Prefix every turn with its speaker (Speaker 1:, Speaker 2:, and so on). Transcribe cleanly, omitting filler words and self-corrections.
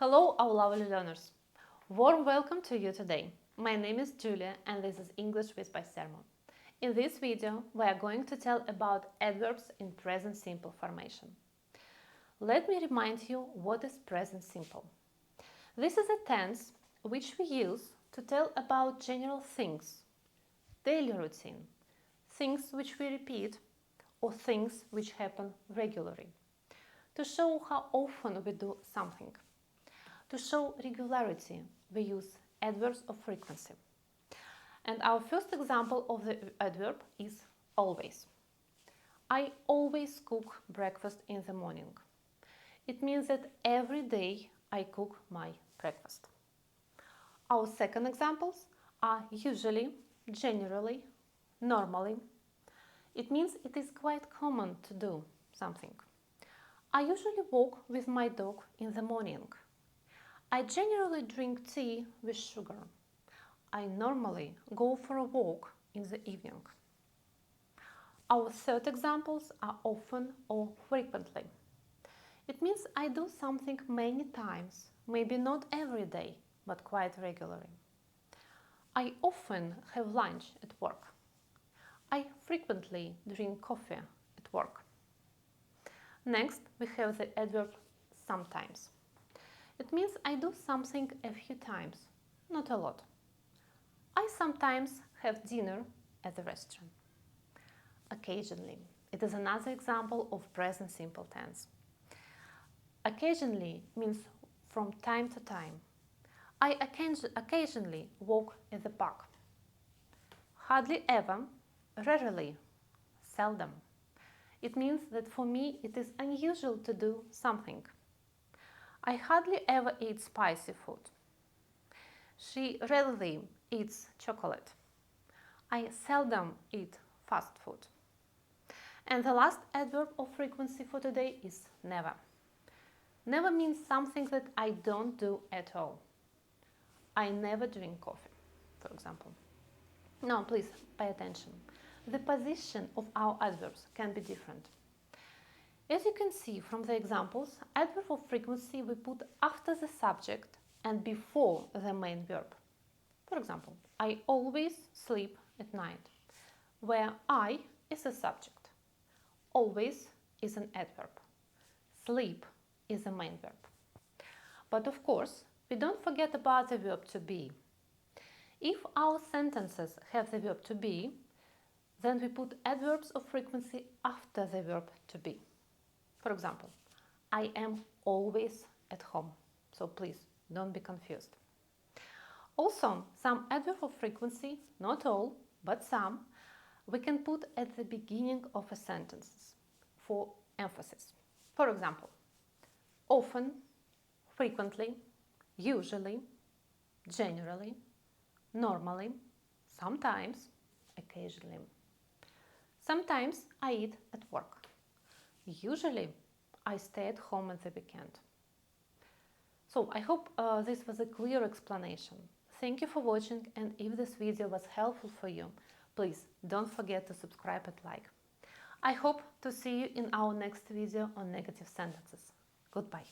Speaker 1: Hello, our lovely learners. Warm welcome to you today. My name is Julia and this is English with BisermO. In this video, we are going to tell about adverbs in present simple formation. Let me remind you what is present simple. This is a tense which we use to tell about general things, daily routine, things which we repeat, or things which happen regularly, to show how often we do something. To show regularity, we use adverbs of frequency. And our first example of the adverb is always. I always cook breakfast in the morning. It means that every day I cook my breakfast. Our second examples are usually, generally, normally. It means it is quite common to do something. I usually walk with my dog in the morning. I generally drink tea with sugar. I normally go for a walk in the evening. Our third examples are often or frequently. It means I do something many times, maybe not every day, but quite regularly. I often have lunch at work. I frequently drink coffee at work. Next, we have the adverb sometimes. It means I do something a few times, not a lot. I sometimes have dinner at the restaurant. Occasionally. It is another example of present simple tense. Occasionally means from time to time. I occasionally walk in the park. Hardly ever, rarely, seldom. It means that for me it is unusual to do something. I hardly ever eat spicy food. She rarely eats chocolate. I seldom eat fast food. And the last adverb of frequency for today is never. Never means something that I don't do at all. I never drink coffee, for example. Now, please pay attention. The position of our adverbs can be different. As you can see from the examples, adverb of frequency we put after the subject and before the main verb. For example, I always sleep at night, where I is a subject. Always is an adverb. Sleep is a main verb. But of course, we don't forget about the verb to be. If our sentences have the verb to be, then we put adverbs of frequency after the verb to be. For example, I am always at home, so please don't be confused. Also, some adverb of frequency, not all, but some, we can put at the beginning of a sentence for emphasis. For example, often, frequently, usually, generally, normally, sometimes, occasionally. Sometimes I eat at work. Usually, I stay at home at the weekend. So, I hope this was a clear explanation. Thank you for watching, and if this video was helpful for you, please don't forget to subscribe and like. I hope to see you in our next video on negative sentences. Goodbye.